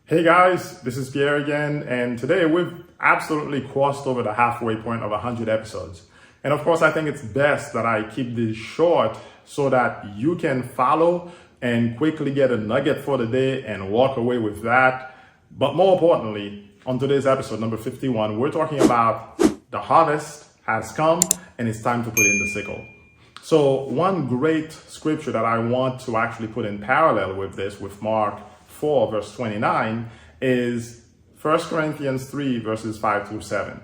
Hey guys, this is Pierre again, and today we've absolutely crossed over the halfway point of 100 episodes. And of course, I think it's best that I keep this short so that you can follow and quickly get a nugget for the day and walk away with that. But more importantly, on today's episode, number 51, we're talking about the harvest has come and it's time to put in the sickle. So one great scripture that I want to actually put in parallel with this, with Mark 4 verse 29, is 1 Corinthians 3 verses 5 through 7.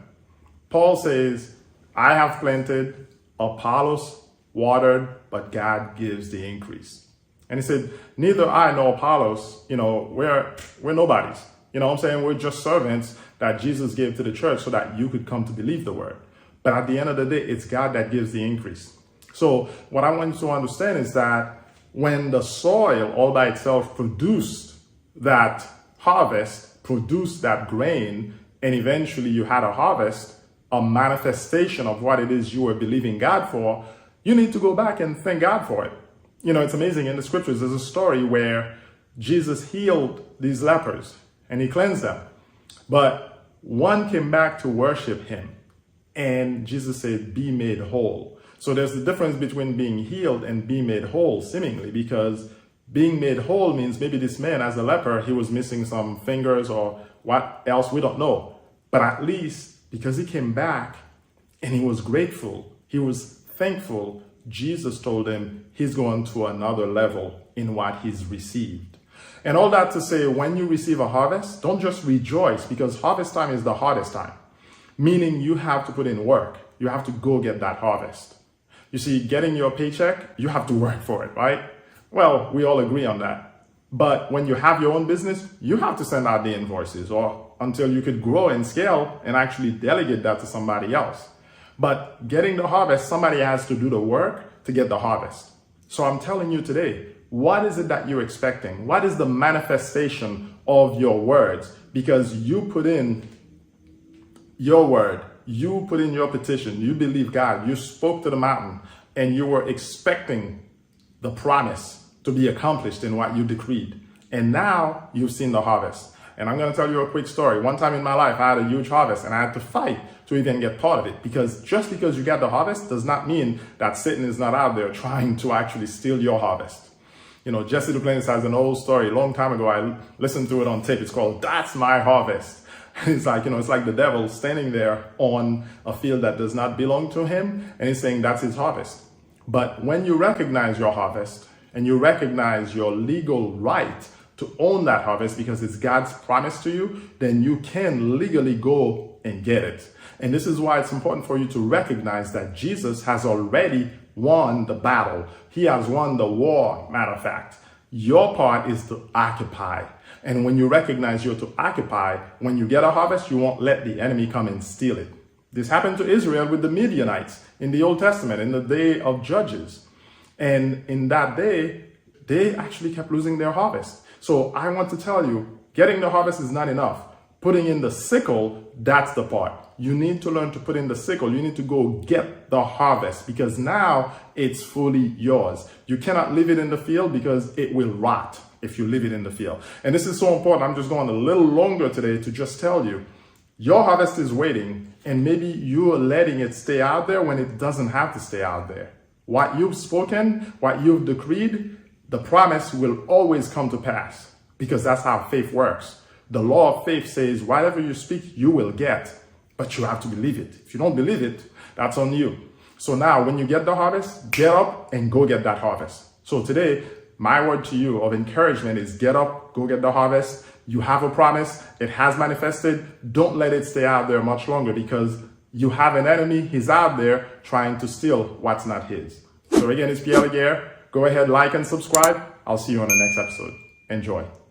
Paul says, I have planted, Apollos watered, but God gives the increase. And he said, neither I nor Apollos, we're nobodies. You know what I'm saying? We're just servants that Jesus gave to the church so that you could come to believe the word. But at the end of the day, it's God that gives the increase. So what I want you to understand is that when the soil all by itself produced that harvest, produced that grain, and eventually you had a harvest, a manifestation of what it is you were believing God for, you need to go back and thank God for it. It's amazing. In the scriptures, there's a story where Jesus healed these lepers and he cleansed them. But one came back to worship him and Jesus said, be made whole. So there's the difference between being healed and being made whole, seemingly, because being made whole means maybe this man, as a leper, he was missing some fingers or what else, we don't know. But at least because he came back and he was grateful, he was thankful, Jesus told him he's going to another level in what he's received. And all that to say, when you receive a harvest, don't just rejoice, because harvest time is the hardest time. Meaning you have to put in work. You have to go get that harvest. You see, getting your paycheck, you have to work for it, right? Well, we all agree on that. But when you have your own business, you have to send out the invoices, or until you could grow and scale and actually delegate that to somebody else. But getting the harvest, somebody has to do the work to get the harvest. So I'm telling you today, what is it that you're expecting? What is the manifestation of your words? Because you put in your word, you put in your petition, you believe God, you spoke to the mountain, and you were expecting the promise to be accomplished in what you decreed. And now you've seen the harvest. And I'm going to tell you a quick story. One time in my life, I had a huge harvest and I had to fight to even get part of it, because just because you get the harvest does not mean that Satan is not out there trying to actually steal your harvest. Jesse Duplantis has an old story. A long time ago, I listened to it on tape. It's called That's My Harvest. It's like, it's like the devil standing there on a field that does not belong to him. And he's saying that's his harvest. But when you recognize your harvest and you recognize your legal right to own that harvest because it's God's promise to you, then you can legally go and get it. And this is why it's important for you to recognize that Jesus has already won the battle. He has won the war, matter of fact. Your part is to occupy. And when you recognize you're to occupy, when you get a harvest, you won't let the enemy come and steal it. This happened to Israel with the Midianites in the Old Testament, in the day of Judges. And in that day, they actually kept losing their harvest. So I want to tell you, getting the harvest is not enough. Putting in the sickle, that's the part. You need to learn to put in the sickle. You need to go get the harvest, because now it's fully yours. You cannot leave it in the field because it will rot if you leave it in the field. And this is so important. I'm just going a little longer today to just tell you, your harvest is waiting, and maybe you're letting it stay out there when it doesn't have to stay out there. What you've spoken, what you've decreed, the promise will always come to pass, because that's how faith works. The law of faith says whatever you speak, you will get, but you have to believe it. If you don't believe it, that's on you. So now when you get the harvest, get up and go get that harvest. So today, my word to you of encouragement is get up, go get the harvest. You have a promise. It has manifested. Don't let it stay out there much longer, because you have an enemy. He's out there trying to steal what's not his. So again, it's Pierre Laguerre. Go ahead, like and subscribe. I'll see you on the next episode. Enjoy.